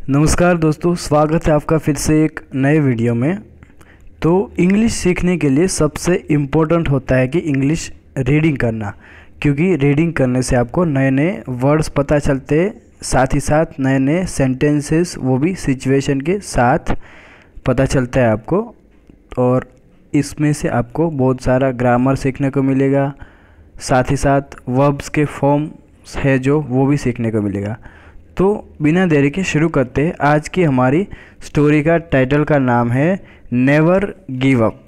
नमस्कार दोस्तों, स्वागत है आपका फिर से एक नए वीडियो में। तो इंग्लिश सीखने के लिए सबसे इम्पोर्टेंट होता है कि इंग्लिश रीडिंग करना, क्योंकि रीडिंग करने से आपको नए नए वर्ड्स पता चलते, साथ ही साथ नए नए सेंटेंसेस, वो भी सिचुएशन के साथ पता चलता है आपको। और इसमें से आपको बहुत सारा ग्रामर सीखने को मिलेगा, साथ ही साथ वर्ब्स के फॉर्म्स है जो वो भी सीखने को मिलेगा। तो बिना देरी के शुरू करते हैं। आज की हमारी स्टोरी का टाइटल का नाम है never give up.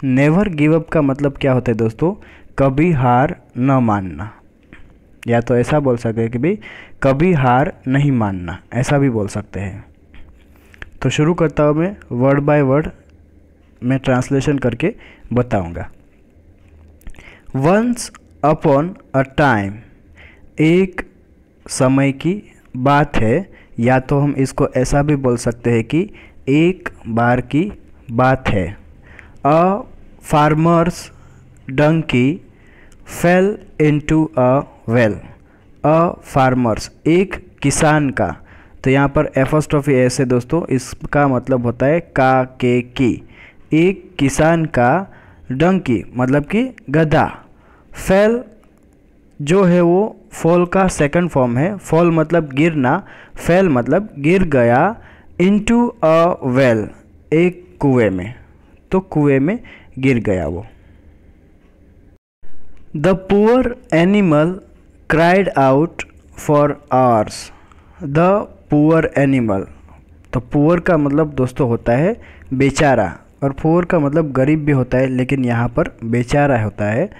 Never give up का मतलब क्या होता है दोस्तों? कभी हार न मानना, या तो ऐसा बोल सकते हैं कि भाई कभी हार नहीं मानना, ऐसा भी बोल सकते हैं। तो शुरू करता हूँ मैं, वर्ड बाय वर्ड मैं ट्रांसलेशन करके बताऊँगा। वंस अपॉन अ टाइम, एक समय की बात है, या तो हम इसको ऐसा भी बोल सकते हैं कि एक बार की बात है। A farmer's donkey fell into a well. A farmer's, एक किसान का, तो यहाँ पर एपोस्ट्रोफी एस है दोस्तों, इसका मतलब होता है का के की। एक किसान का, डंकी मतलब कि गधा, फेल जो है वो फॉल का सेकंड फॉर्म है। फॉल मतलब गिरना, फेल मतलब गिर गया, इनटू अ वेल एक कुएं में, तो कुएं में गिर गया वो। The poor animal cried out for hours. The poor animal, तो पुअर का मतलब दोस्तों होता है बेचारा, और पुअर का मतलब गरीब भी होता है, लेकिन यहाँ पर बेचारा होता है।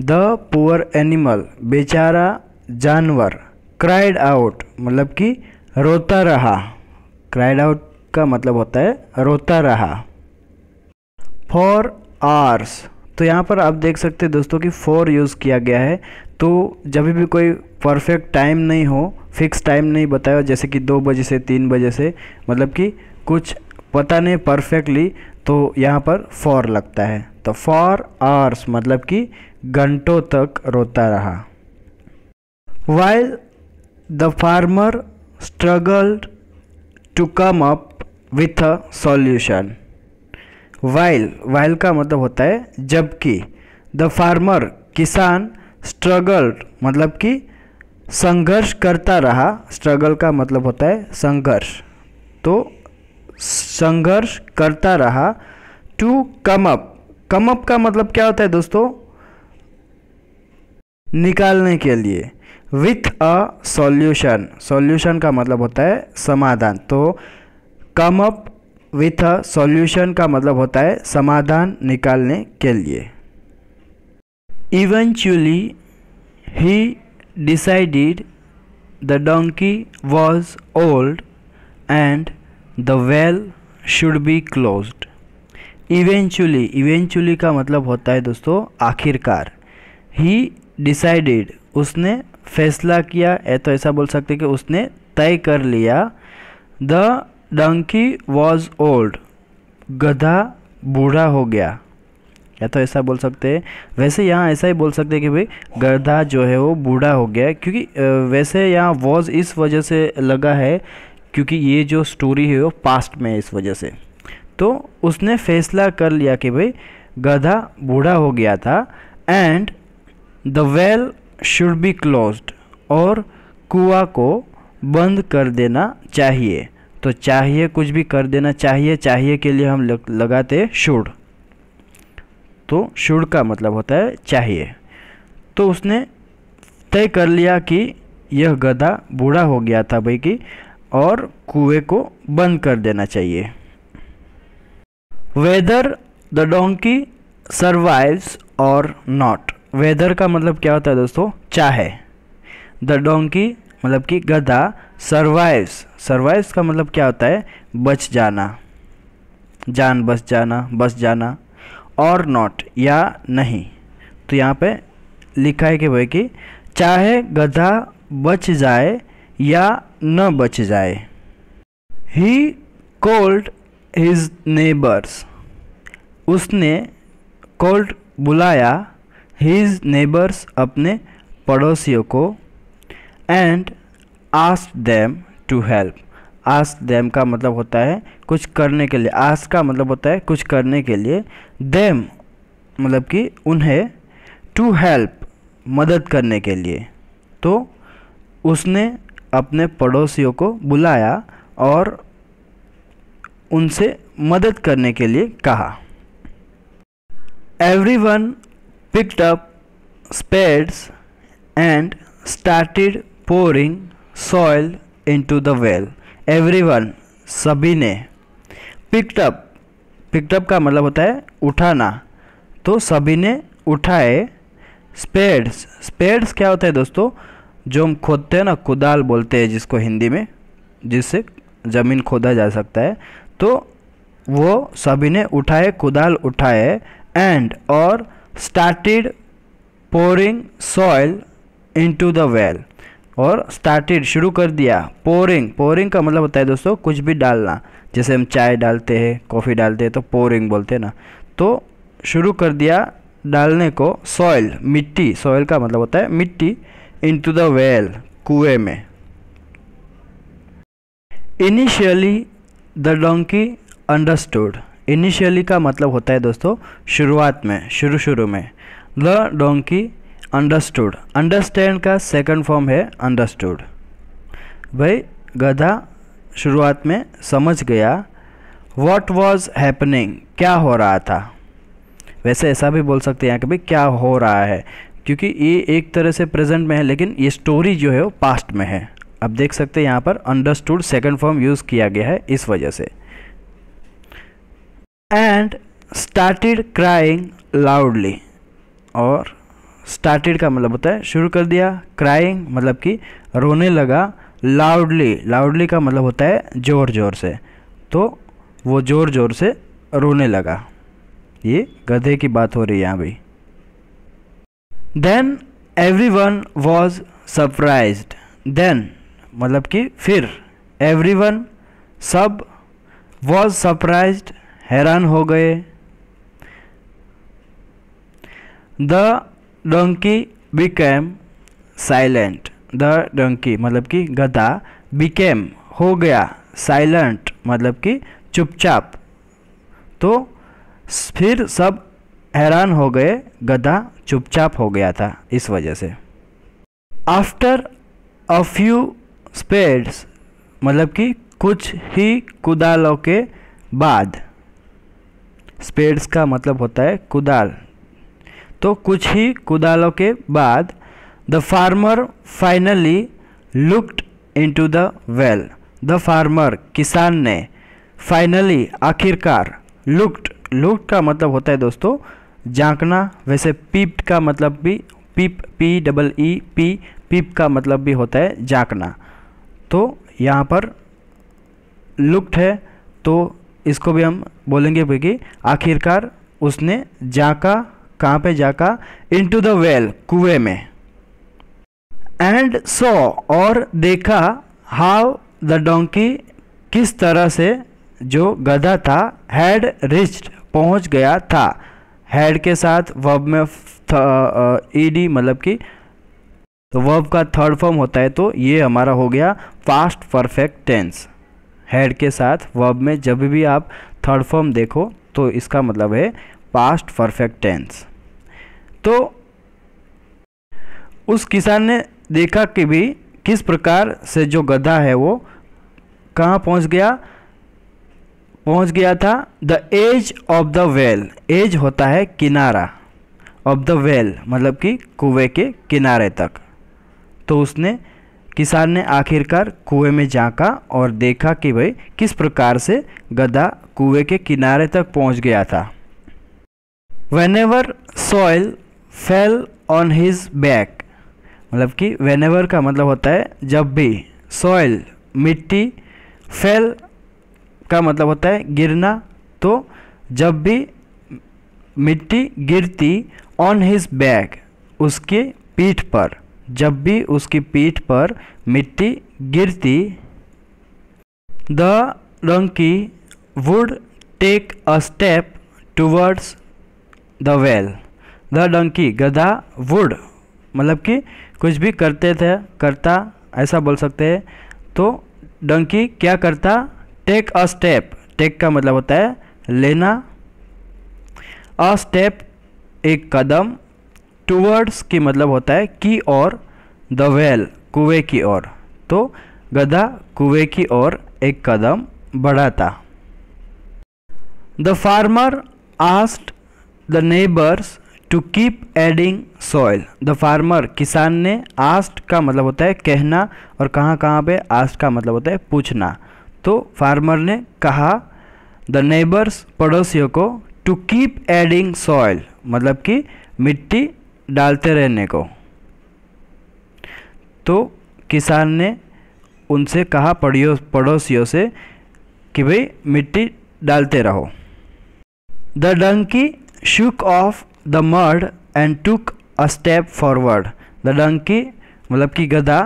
द पुअर एनिमल, बेचारा जानवर, क्राइड आउट मतलब कि रोता रहा। क्राइड आउट का मतलब होता है रोता रहा। फॉर आवर्स, तो यहाँ पर आप देख सकते हैं दोस्तों कि फॉर यूज़ किया गया है। तो जब भी कोई परफेक्ट टाइम नहीं हो, फिक्स टाइम नहीं बताया, जैसे कि 2 बजे से 3 बजे से, मतलब कि कुछ पता नहीं परफेक्टली, तो यहाँ पर फॉर लगता है। तो फॉर आवर्स मतलब कि घंटों तक रोता रहा। While the farmer struggled to come up with a solution. While का मतलब होता है जबकि, द फार्मर किसान, स्ट्रगल्ड मतलब कि संघर्ष करता रहा। स्ट्रगल का मतलब होता है संघर्ष, तो संघर्ष करता रहा। टू कम अप का मतलब क्या होता है दोस्तों? निकालने के लिए। विथ अ सॉल्यूशन, सॉल्यूशन का मतलब होता है समाधान, तो कम अप विथ अ सॉल्यूशन का मतलब होता है समाधान निकालने के लिए। Eventually he decided the donkey was old and the well should be closed. Eventually का मतलब होता है दोस्तों आखिरकार। ही डिसाइडेड, उसने फैसला किया, या तो ऐसा बोल सकते कि उसने तय कर लिया। द डंकी वॉज ओल्ड, गधा बूढ़ा हो गया, या तो ऐसा बोल सकते हैं। वैसे यहाँ ऐसा ही बोल सकते हैं कि भाई गधा जो है वो बूढ़ा हो गया, क्योंकि वैसे यहाँ वॉज इस वजह से लगा है क्योंकि ये जो स्टोरी है वो पास्ट में है, इस वजह से। तो उसने फैसला कर लिया कि भाई गधा बूढ़ा हो गया था। And the well should be closed, और कुआं को बंद कर देना चाहिए। तो चाहिए कुछ भी कर देना चाहिए, चाहिए के लिए हम लगाते शुड, तो शुड का मतलब होता है चाहिए। तो उसने तय कर लिया कि यह गधा बूढ़ा हो गया था भाई की, और कुएं को बंद कर देना चाहिए। वेदर द डोंकी सर्वाइव्स और नॉट। वेदर का मतलब क्या होता है दोस्तों? चाहे। द डोंकी मतलब कि गधा, सर्वाइव्स का मतलब क्या होता है? बच जाना, जान बच जाना, और नॉट या नहीं। तो यहाँ पे लिखा है कि भाई कि चाहे गधा बच जाए या न बच जाए। ही कॉल्ड हिज नेबर्स, उसने कॉल्ड बुलाया, हिज नेबर्स अपने पड़ोसियों को, and asked them to help, ask them का मतलब होता है कुछ करने के लिए, आस्क का मतलब होता है कुछ करने के लिए, देम मतलब कि उन्हें, टू हेल्प मदद करने के लिए। तो उसने अपने पड़ोसियों को बुलाया और उनसे मदद करने के लिए कहा। Everyone picked up spades and started pouring soil into the well. Everyone सभी ने, picked up का मतलब होता है उठाना, तो सभी ने उठाए स्पेड्स क्या होता है दोस्तों, जो हम खोदते हैं ना, कुदाल बोलते हैं जिसको हिंदी में, जिससे ज़मीन खोदा जा सकता है। तो वो सभी ने उठाए, कुदाल उठाए, एंड और started pouring soil into the well, और स्टार्टेड शुरू कर दिया, पोरिंग का मतलब होता है दोस्तों कुछ भी डालना, जैसे हम चाय डालते हैं, कॉफ़ी डालते हैं तो पोरिंग बोलते हैं ना। तो शुरू कर दिया डालने को सॉइल, मिट्टी, सॉइल का मतलब होता है मिट्टी, इनटू द वेल, कुएं में। Initially the donkey understood, initially का मतलब होता है दोस्तों शुरुआत में, शुरू में। द डोंकी अंडरस्टूड, अंडरस्टैंड का सेकंड फॉर्म है अंडरस्टूड। भाई गधा शुरुआत में समझ गया। व्हाट वाज हैपनिंग, क्या हो रहा था। वैसे ऐसा भी बोल सकते हैं कि भाई क्या हो रहा है, क्योंकि ये एक तरह से प्रेजेंट में है, लेकिन ये स्टोरी जो है वो पास्ट में है। अब देख सकते हैं यहाँ पर अंडरस्टूड सेकंड फॉर्म यूज़ किया गया है इस वजह से। एंड स्टार्टेड क्राइंग लाउडली, और स्टार्टेड का मतलब होता है शुरू कर दिया, क्राइंग मतलब कि रोने लगा, लाउडली का मतलब होता है ज़ोर से, तो वो ज़ोर से रोने लगा। ये गधे की बात हो रही है यहाँ भाई। Then everyone was surprised, then मतलब कि फिर, एवरीवन सब, वॉज सरप्राइज्ड हैरान हो गए। The donkey became silent, the donkey मतलब कि गधा, बिकेम हो गया, साइलेंट मतलब कि चुपचाप, तो फिर सब हैरान हो गए, गधा चुपचाप हो गया था इस वजह से। आफ्टर अ फ्यू स्पेड्स मतलब कि कुछ ही कुदालों के बाद, स्पेड्स का मतलब होता है कुदाल, तो कुछ ही कुदालों के बाद, the farmer finally looked into the well, the farmer किसान ने, फाइनली आखिरकार, लुक्ड का मतलब होता है दोस्तों झांकना। वैसे पीप्ड का मतलब भी, पीप का मतलब भी होता है झांकना। तो यहाँ पर लुक्ड है तो इसको भी हम बोलेंगे कि आखिरकार उसने झांका, कहाँ पे झांका, इनटू द वेल, कुएं में। एंड सॉ और देखा, हाउ द डोंकी किस तरह से जो गधा था, हैड रिच्ड पहुंच गया था। हैड के साथ वर्ब में ईडी मतलब कि तो वर्ब का थर्ड फॉर्म होता है, तो ये हमारा हो गया पास्ट परफेक्ट टेंस। हैड के साथ वर्ब में जब भी आप थर्ड फॉर्म देखो तो इसका मतलब है पास्ट परफेक्ट टेंस। तो उस किसान ने देखा कि भी किस प्रकार से जो गधा है वो कहाँ पहुँच गया था, the edge of the well, edge होता है किनारा, ऑफ द वेल मतलब कि कुएं के किनारे तक। तो उसने, किसान ने आखिरकार कुएं में झांका और देखा कि भाई किस प्रकार से गधा कुएं के किनारे तक पहुंच गया था। Whenever soil fell on his back मतलब कि व्हेनेवर का मतलब होता है जब भी, सॉइल मिट्टी, फेल का मतलब होता है गिरना, तो जब भी मिट्टी गिरती, ऑन हिज बैक उसके पीठ पर, जब भी उसकी पीठ पर मिट्टी गिरती, the donkey would take a step towards the well, the donkey गधा, वुड मतलब कि कुछ भी करता ऐसा बोल सकते हैं, तो डंकी क्या करता, टेक अ स्टेप, टेक का मतलब होता है लेना, अ स्टेप एक कदम, टूवर्ड्स की मतलब होता है की ओर, द वेल कुएं की ओर, तो गधा कुएं की ओर एक कदम बढ़ाता। The farmer asked the neighbours to keep adding soil, the farmer किसान ने, आस्क्ड का मतलब होता है कहना, और कहाँ कहाँ पे आस्क्ड का मतलब होता है पूछना, तो फार्मर ने कहा द नेबर्स पड़ोसियों को, टू कीप एडिंग सॉइल मतलब कि मिट्टी डालते रहने को, तो किसान ने उनसे कहा पड़ोसियों से कि भाई मिट्टी डालते रहो। The donkey shook off the mud and took a step forward, the donkey मतलब कि गधा,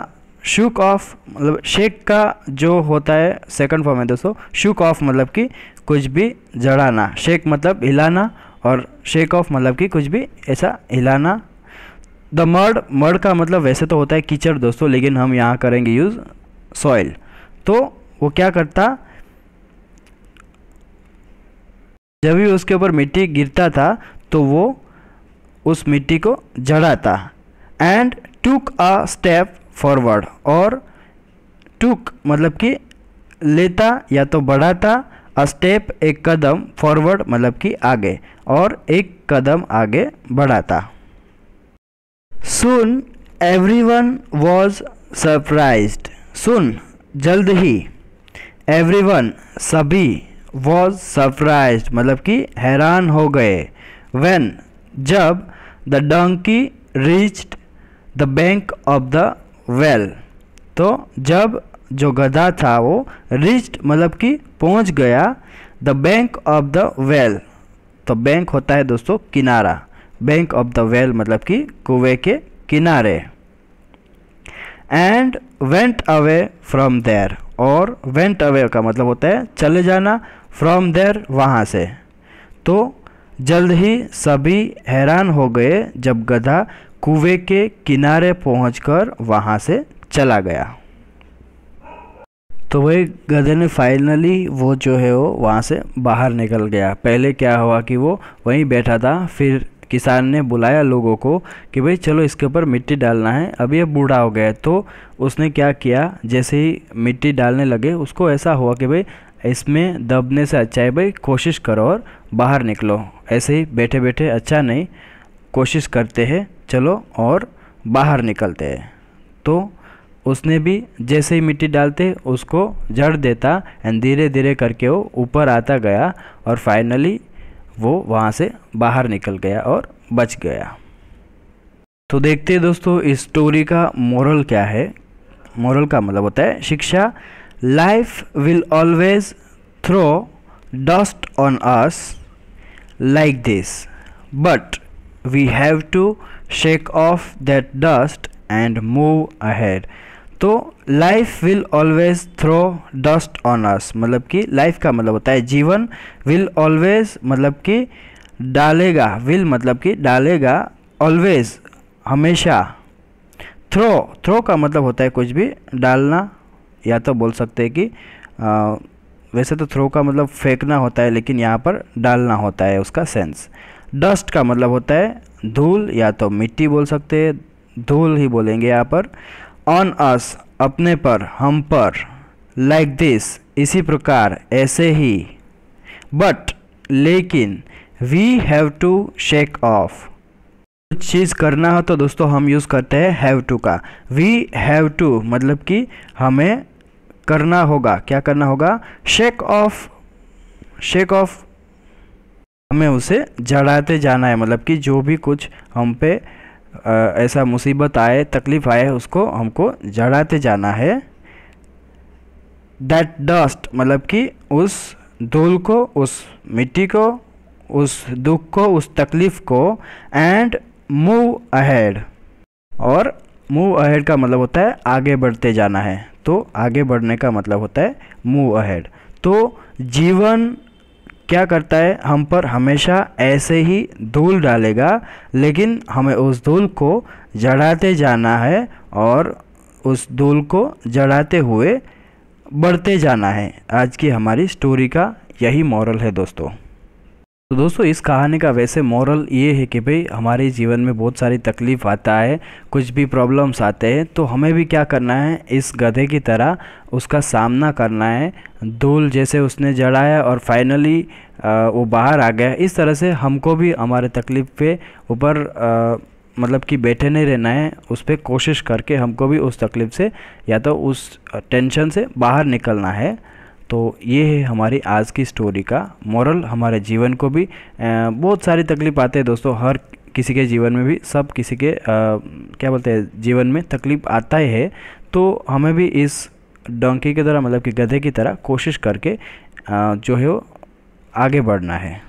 shook off मतलब शेक का जो होता है सेकंड फॉर्म है दोस्तों, shook off मतलब कि कुछ भी जड़ाना, शेक मतलब हिलाना और शेक ऑफ मतलब कि कुछ भी ऐसा हिलाना। द मड, मड का मतलब वैसे तो होता है कीचड़ दोस्तों, लेकिन हम यहाँ करेंगे यूज़ सॉइल, तो वो क्या करता, जब भी उसके ऊपर मिट्टी गिरता था तो वो उस मिट्टी को जड़ाता। And took a step forward, और टुक मतलब कि लेता या तो बढ़ाता, अ स्टेप एक कदम, फॉरवर्ड मतलब कि आगे, और एक कदम आगे बढ़ाता। Soon everyone was surprised, soon जल्द ही, एवरीवन सभी, वॉज सरप्राइज्ड मतलब कि हैरान हो गए, व्हेन जब, the donkey reached the bank of the well, तो जब जो गधा था वो रीच्ड मतलब कि पहुंच गया, the bank of the well, तो बैंक होता है दोस्तों किनारा, बैंक ऑफ द वेल मतलब कि कुएं के किनारे। And went away from there, और वेंट अवे का मतलब होता है चले जाना, फ्रॉम देयर वहाँ से, तो जल्द ही सभी हैरान हो गए जब गधा कुएं के किनारे पहुंचकर वहाँ से चला गया। तो वही गधे ने फाइनली वो जो है वो वहाँ से बाहर निकल गया। पहले क्या हुआ कि वो वहीं बैठा था, फिर किसान ने बुलाया लोगों को कि भाई चलो इसके ऊपर मिट्टी डालना है, अब ये बूढ़ा हो गया है, तो उसने क्या किया, जैसे ही मिट्टी डालने लगे उसको ऐसा हुआ कि भाई इसमें दबने से अच्छा है भाई कोशिश करो और बाहर निकलो, ऐसे ही बैठे बैठे अच्छा नहीं, कोशिश करते हैं चलो और बाहर निकलते हैं। तो उसने भी जैसे ही मिट्टी डालते उसको जड़ देता एंड धीरे धीरे करके वो ऊपर आता गया और फाइनली वो वहाँ से बाहर निकल गया और बच गया। तो देखते हैं दोस्तों इस स्टोरी का मोरल क्या है। मोरल का मतलब होता है शिक्षा। Life will always throw dust on us like this, but we have to shake off that dust and move ahead. तो life will always throw dust on us मतलब कि लाइफ का मतलब होता है जीवन, विल ऑलवेज मतलब कि डालेगा, विल मतलब कि डालेगा, ऑलवेज हमेशा, थ्रो का मतलब होता है कुछ भी डालना, या तो बोल सकते हैं कि वैसे तो थ्रो का मतलब फेंकना होता है, लेकिन यहाँ पर डालना होता है उसका सेंस। डस्ट का मतलब होता है धूल, या तो मिट्टी बोल सकते हैं, धूल ही बोलेंगे यहाँ पर। ऑन अस अपने पर, हम पर। लाइक दिस इसी प्रकार, ऐसे ही। बट लेकिन, we have to shake off, कुछ चीज़ करना हो तो दोस्तों हम यूज़ करते हैं हैव टू का। वी हैव टू मतलब कि हमें करना होगा, क्या करना होगा, शेक ऑफ, शेक ऑफ हमें उसे जड़ाते जाना है, मतलब कि जो भी कुछ हम पे ऐसा मुसीबत आए, तकलीफ आए, उसको हमको जड़ाते जाना है। दैट डस्ट मतलब कि उस धूल को, उस मिट्टी को, उस दुख को, उस तकलीफ को। एंड मूव अहेड, और मूव अहेड का मतलब होता है आगे बढ़ते जाना है, तो आगे बढ़ने का मतलब होता है मूव अहेड। तो जीवन क्या करता है, हम पर हमेशा ऐसे ही धूल डालेगा, लेकिन हमें उस धूल को जड़ाते जाना है और उस धूल को जड़ाते हुए बढ़ते जाना है। आज की हमारी स्टोरी का यही मॉरल है दोस्तों। तो दोस्तों इस कहानी का वैसे मॉरल ये है कि भाई हमारे जीवन में बहुत सारी तकलीफ़ आता है, कुछ भी प्रॉब्लम्स आते हैं, तो हमें भी क्या करना है, इस गधे की तरह उसका सामना करना है। धूल जैसे उसने जड़ाया और फाइनली वो बाहर आ गया, इस तरह से हमको भी हमारे तकलीफ़ पे ऊपर मतलब कि बैठे नहीं रहना है, उस पर कोशिश करके हमको भी उस तकलीफ़ से या तो उस टेंशन से बाहर निकलना है। तो ये है हमारी आज की स्टोरी का मॉरल। हमारे जीवन को भी बहुत सारी तकलीफ आते हैं दोस्तों, हर किसी के जीवन में भी, सब किसी के क्या बोलते हैं, जीवन में तकलीफ आता ही है। तो हमें भी इस डोंकी की तरह मतलब कि गधे की तरह कोशिश करके जो है वो आगे बढ़ना है।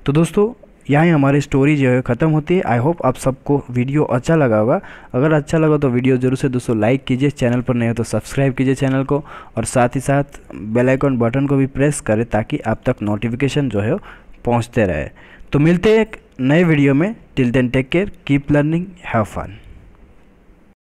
तो दोस्तों यहाँ ही हमारी स्टोरी जो है ख़त्म होती है। आई होप आप सबको वीडियो अच्छा लगा होगा। अगर अच्छा लगा तो वीडियो ज़रूर से दोस्तों लाइक कीजिए, चैनल पर नए हो तो सब्सक्राइब कीजिए चैनल को, और साथ ही साथ बेल आइकन बटन को भी प्रेस करें ताकि आप तक नोटिफिकेशन जो है पहुँचते रहे। तो मिलते हैं एक नए वीडियो में। Till then take care, keep learning, have fun.